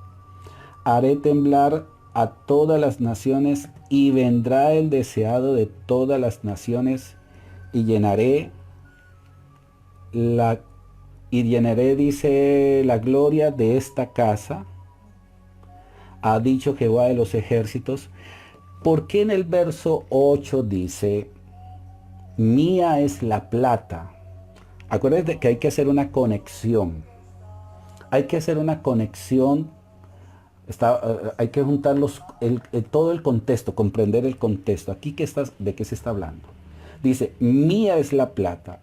Haré temblar a todas las naciones, y vendrá el deseado de todas las naciones, y llenaré, dice, la gloria de esta casa, ha dicho Jehová de los ejércitos. ¿Por qué en el verso 8 dice, mía es la plata? Acuérdense que hay que hacer una conexión. Hay que hacer una conexión. Hay que juntar todo el contexto, comprender el contexto. Aquí, ¿de qué se está hablando? Dice, mía es la plata,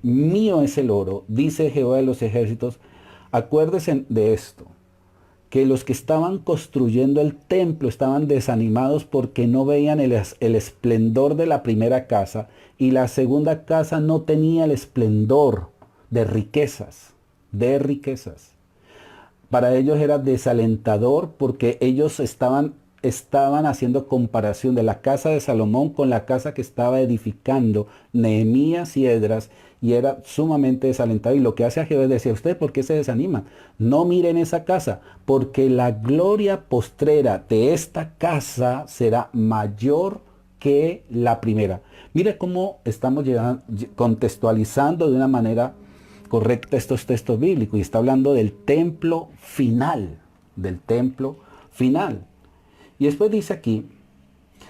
mío es el oro, dice Jehová de los ejércitos. Acuérdense de esto, que los que estaban construyendo el templo estaban desanimados porque no veían el esplendor de la primera casa, y la segunda casa no tenía el esplendor de riquezas, Para ellos era desalentador porque ellos estaban haciendo comparación de la casa de Salomón con la casa que estaba edificando Nehemías y Esdras, y era sumamente desalentado. Y lo que hace Jehová es decir, ¿usted por qué se desaniman? No miren esa casa, porque la gloria postrera de esta casa será mayor que la primera. Mire cómo estamos contextualizando de una manera correcta estos textos bíblicos, y está hablando del templo final, Y después dice aquí,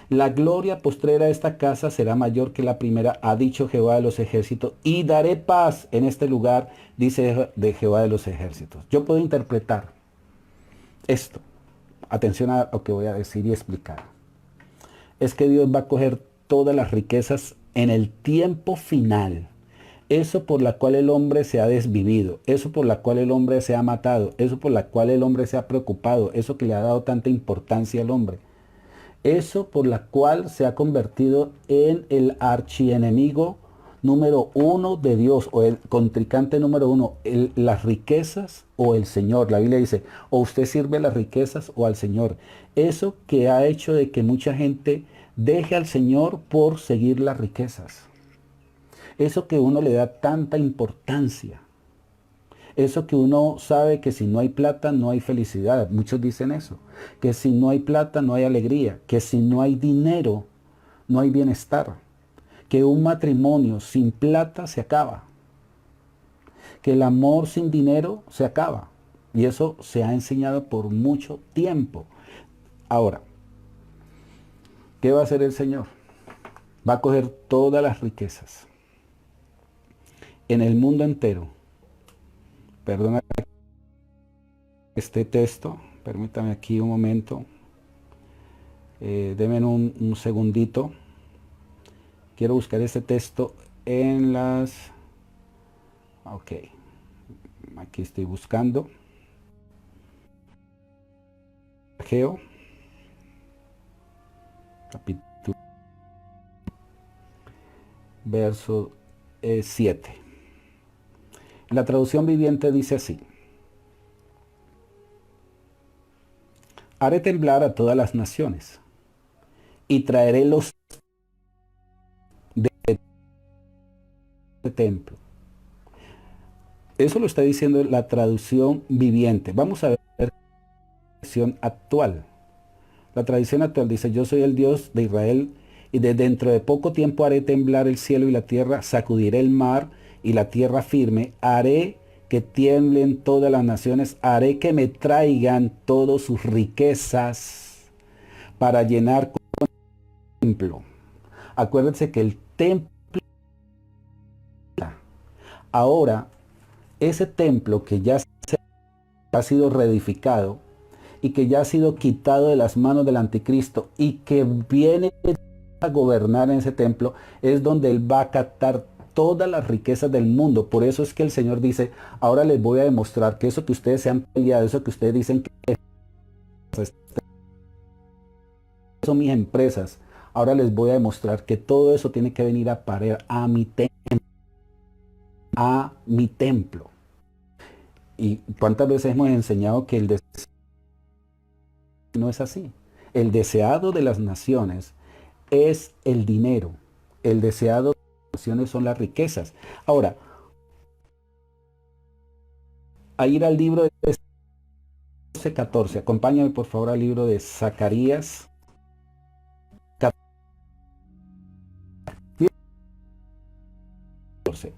la gloria postrera de esta casa será mayor que la primera, ha dicho Jehová de los ejércitos, y daré paz en este lugar, dice de Jehová de los ejércitos. Yo puedo interpretar esto, atención a lo que voy a decir y explicar. Es que Dios va a coger todas las riquezas en el tiempo final. Eso por la cual el hombre se ha desvivido, eso por la cual el hombre se ha matado, eso por la cual el hombre se ha preocupado, eso que le ha dado tanta importancia al hombre, eso por la cual se ha convertido en el archienemigo número uno de Dios, o el contrincante número uno, las riquezas o el Señor. La Biblia dice, o usted sirve a las riquezas o al Señor. Eso que ha hecho de que mucha gente deje al Señor por seguir las riquezas. Eso que uno le da tanta importancia. Eso que uno sabe que si no hay plata no hay felicidad. Muchos dicen eso. Que si no hay plata no hay alegría. Que si no hay dinero no hay bienestar. Que un matrimonio sin plata se acaba. Que el amor sin dinero se acaba. Y eso se ha enseñado por mucho tiempo. Ahora, ¿qué va a hacer el Señor? Va a coger todas las riquezas en el mundo entero. Perdona que este texto. Permítame aquí un momento. Denme un segundito. Quiero buscar este texto en las... Ok. Aquí estoy buscando. Ageo. Capítulo. Verso 7. La traducción viviente dice así: haré temblar a todas las naciones y traeré los de este templo. Eso lo está diciendo la traducción viviente. Vamos a ver la traducción actual. La tradición actual dice: yo soy el Dios de Israel y de dentro de poco tiempo haré temblar el cielo y la tierra, sacudiré el mar y la tierra firme, haré que tiemblen todas las naciones, haré que me traigan todas sus riquezas para llenar el templo. Acuérdense que el templo, ahora, ese templo que ya ha sido reedificado y que ya ha sido quitado de las manos del anticristo y que viene a gobernar en ese templo, es donde él va a captar todas las riquezas del mundo. Por eso es que el Señor dice: ahora les voy a demostrar que eso que ustedes se han peleado, eso que ustedes dicen que son mis empresas, ahora les voy a demostrar que todo eso tiene que venir a parar a mi templo. A mi templo. ¿Y cuántas veces hemos enseñado que el deseo no es así? El deseado de las naciones es el dinero. El deseado de las naciones son las riquezas. Ahora, a ir al libro de 14, acompáñame por favor al libro de Zacarías.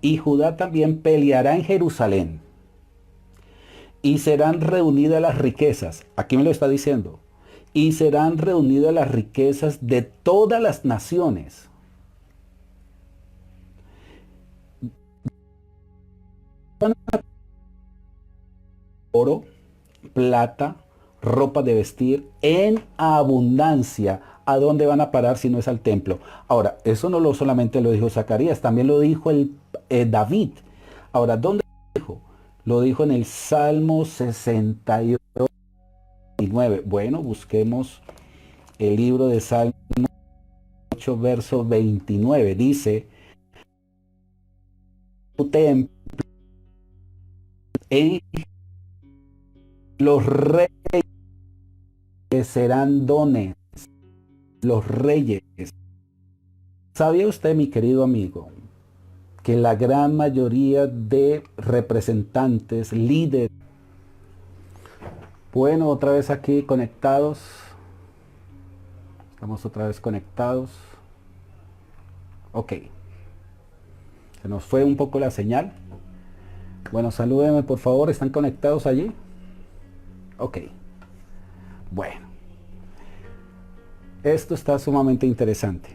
Y Judá también peleará en Jerusalén y serán reunidas las riquezas. Aquí me lo está diciendo. Y serán reunidas las riquezas de todas las naciones. Oro, plata, ropa de vestir en abundancia. ¿A dónde van a parar si no es al templo? Ahora, eso no lo solamente lo dijo Zacarías, también lo dijo David. Ahora, ¿dónde lo dijo? Lo dijo en el Salmo 68. Bueno, busquemos el libro de Salmo 8, verso 29. Dice: tu templo en los reyes serán dones. Los reyes. ¿Sabía usted, mi querido amigo, que la gran mayoría de representantes, líderes, bueno, otra vez aquí conectados, estamos otra vez conectados, ok, se nos fue un poco la señal, bueno, salúdenme por favor, ¿están conectados allí? Ok, bueno, esto está sumamente interesante.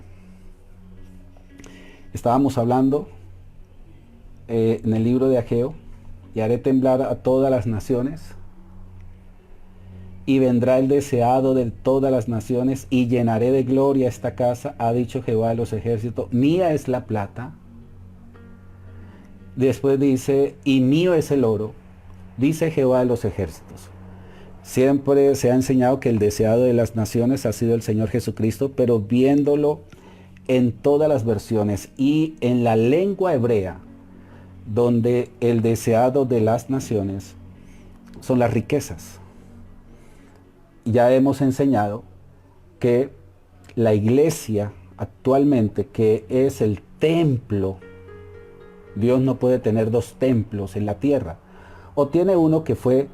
Estábamos hablando en el libro de Ageo: y haré temblar a todas las naciones, y vendrá el deseado de todas las naciones, y llenaré de gloria esta casa, ha dicho Jehová de los ejércitos, mía es la plata. Después dice: y mío es el oro, dice Jehová de los ejércitos. Siempre se ha enseñado que el deseado de las naciones ha sido el Señor Jesucristo, pero viéndolo en todas las versiones y en la lengua hebrea, donde el deseado de las naciones son las riquezas. Ya hemos enseñado que la iglesia actualmente, que es el templo, Dios no puede tener dos templos en la tierra. O tiene uno que fue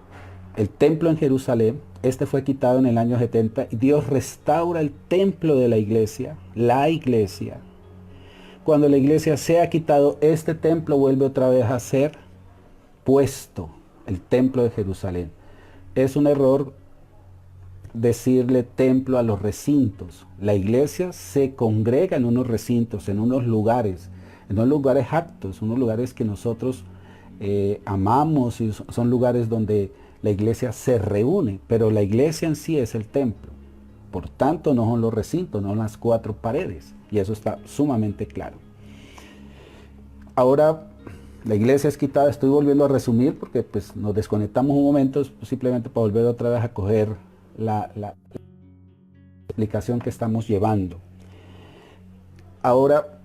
el templo en Jerusalén, este fue quitado en el año 70, y Dios restaura el templo de la iglesia, la iglesia. Cuando la iglesia sea quitado, este templo vuelve otra vez a ser puesto, el templo de Jerusalén. Es un error decirle templo a los recintos. La iglesia se congrega en unos recintos, en unos lugares aptos, unos lugares que nosotros amamos, y son lugares donde La iglesia se reúne, pero la iglesia en sí es el templo. Por tanto, no son los recintos, no son las cuatro paredes. Y eso está sumamente claro. Ahora, la iglesia es quitada. Estoy volviendo a resumir porque pues, nos desconectamos un momento simplemente para volver otra vez a coger la explicación que estamos llevando. Ahora,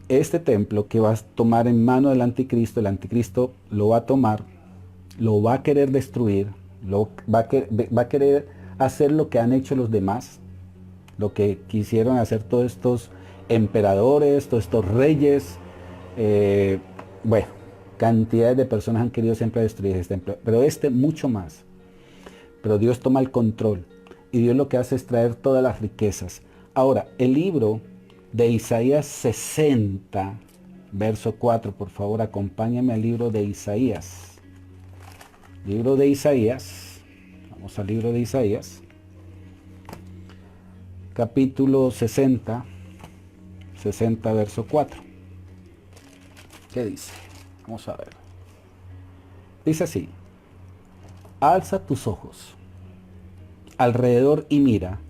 este templo que va a tomar en mano el anticristo lo va a tomar, lo va a querer destruir, va a querer hacer lo que han hecho los demás, lo que quisieron hacer todos estos emperadores, todos estos reyes, bueno, cantidades de personas han querido siempre destruir este templo, pero este mucho más. Pero Dios toma el control y Dios lo que hace es traer todas las riquezas. Ahora, el libro de Isaías 60, verso 4, por favor, acompáñame al libro de Isaías. Libro de Isaías, vamos al libro de Isaías, capítulo 60, verso 4. ¿Qué dice? Vamos a ver. Dice así: alza tus ojos alrededor y mira.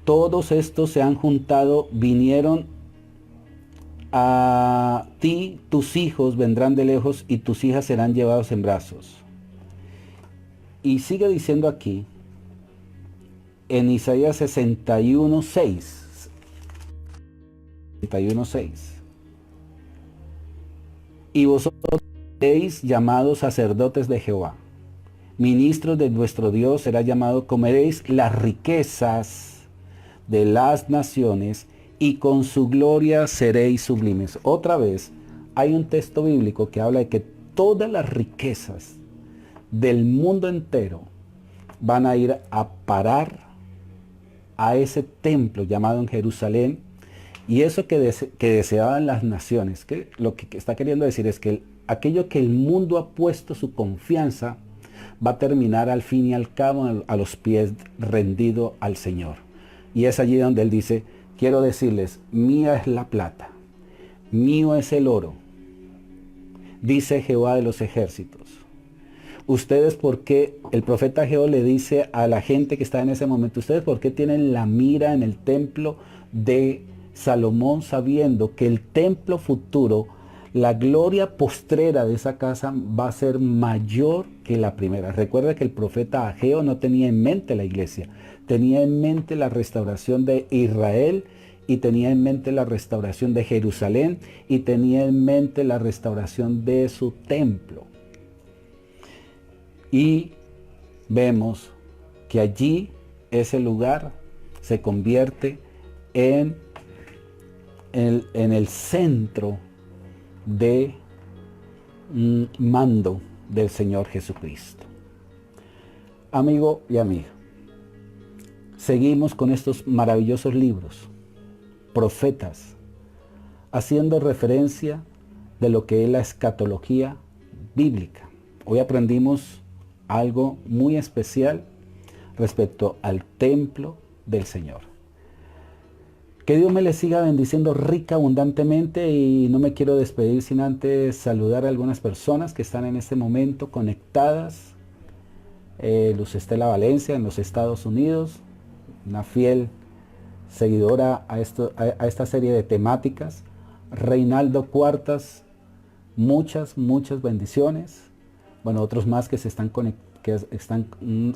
Todos estos se han juntado, vinieron a ti, tus hijos vendrán de lejos y tus hijas serán llevados en brazos. Y sigue diciendo aquí, en Isaías 61:6. 61:6. Y vosotros seréis llamados sacerdotes de Jehová, ministros de vuestro Dios será llamado, comeréis las riquezas de las naciones y con su gloria seréis sublimes. Otra vez, hay un texto bíblico que habla de que todas las riquezas del mundo entero van a ir a parar a ese templo llamado en Jerusalén. Y eso que deseaban las naciones, que lo que está queriendo decir es que aquello que el mundo ha puesto su confianza va a terminar al fin y al cabo a los pies rendido al Señor. Y es allí donde Él dice, quiero decirles, mía es la plata, mío es el oro, dice Jehová de los ejércitos. Ustedes, ¿por qué? El profeta Jehová le dice a la gente que está en ese momento, ustedes, ¿por qué tienen la mira en el templo de Salomón, sabiendo que el templo futuro, la gloria postrera de esa casa va a ser mayor que la primera? Recuerda que el profeta Ageo no tenía en mente la iglesia, tenía en mente la restauración de Israel y tenía en mente la restauración de Jerusalén y tenía en mente la restauración de su templo. Y vemos que allí ese lugar se convierte en el centro de mando del Señor Jesucristo. Amigo y amiga, seguimos con estos maravillosos libros, profetas, haciendo referencia de lo que es la escatología bíblica. Hoy aprendimos algo muy especial respecto al templo del Señor. Que Dios me les siga bendiciendo rica, abundantemente, y no me quiero despedir sin antes saludar a algunas personas que están en este momento conectadas. Luz Estela Valencia en los Estados Unidos, una fiel seguidora a esta serie de temáticas. Reinaldo Cuartas, muchas bendiciones. Bueno, otros más que están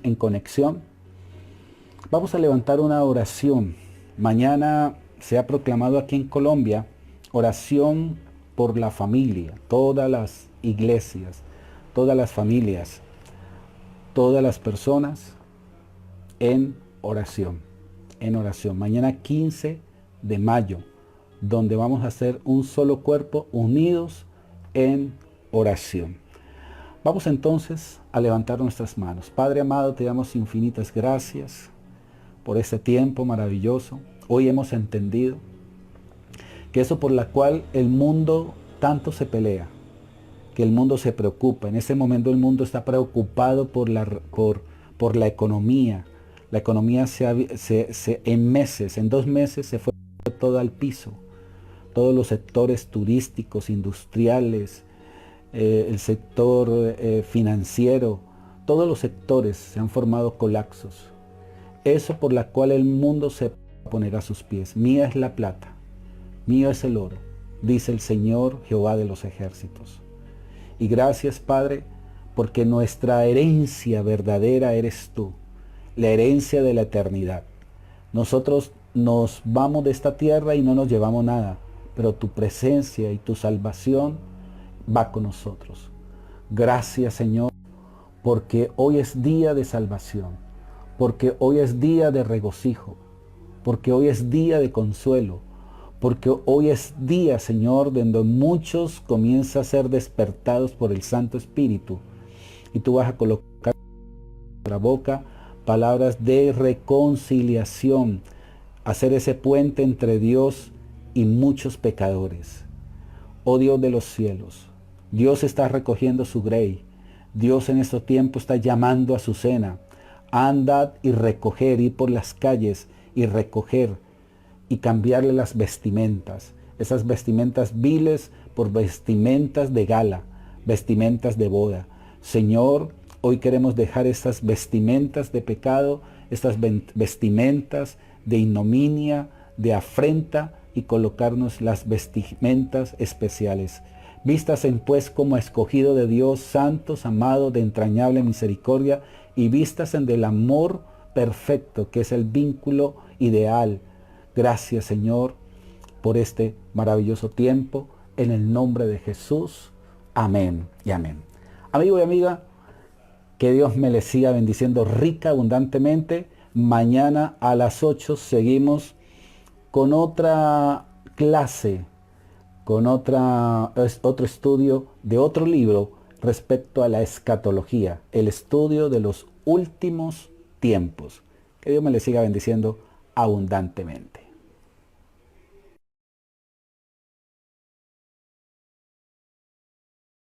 en conexión. Vamos a levantar una oración. Mañana se ha proclamado aquí en Colombia oración por la familia, todas las iglesias, todas las familias, todas las personas en oración, Mañana 15 de mayo, donde vamos a hacer un solo cuerpo unidos en oración. Vamos entonces a levantar nuestras manos. Padre amado, te damos infinitas gracias por este tiempo maravilloso. Hoy hemos entendido que eso por la cual el mundo tanto se pelea, que el mundo se preocupa. En este momento el mundo está preocupado por la economía. La economía en 2 meses se fue todo al piso. Todos los sectores turísticos, industriales, el sector financiero, todos los sectores se han formado colapsos. Eso por la cual el mundo se ponerá a sus pies. Mía es la plata, mío es el oro, dice el Señor Jehová de los ejércitos. Y gracias, Padre, porque nuestra herencia verdadera eres tú, la herencia de la eternidad. Nosotros nos vamos de esta tierra y no nos llevamos nada, pero tu presencia y tu salvación va con nosotros. Gracias, Señor, porque hoy es día de salvación, porque hoy es día de regocijo, porque hoy es día de consuelo, porque hoy es día, Señor, donde muchos comienzan a ser despertados por el Santo Espíritu, y tú vas a colocar en nuestra boca palabras de reconciliación, hacer ese puente entre Dios y muchos pecadores. Oh Dios de los cielos, Dios está recogiendo su grey. Dios en estos tiempos está llamando a su cena. Andad y recoger, ir por las calles y recoger y cambiarle las vestimentas. Esas vestimentas viles por vestimentas de gala, vestimentas de boda. Señor, hoy queremos dejar estas vestimentas de pecado, estas vestimentas de ignominia, de afrenta, y colocarnos las vestimentas especiales. Vístasen pues como escogido de Dios, santos, amados, de entrañable misericordia, y vístasen del amor perfecto, que es el vínculo ideal. Gracias, Señor, por este maravilloso tiempo, en el nombre de Jesús. Amén y amén. Amigo y amiga, que Dios me les siga bendiciendo rica, abundantemente. Mañana a las 8 seguimos con otra clase, con otro estudio de otro libro respecto a la escatología, el estudio de los últimos tiempos. Que Dios me les siga bendiciendo abundantemente.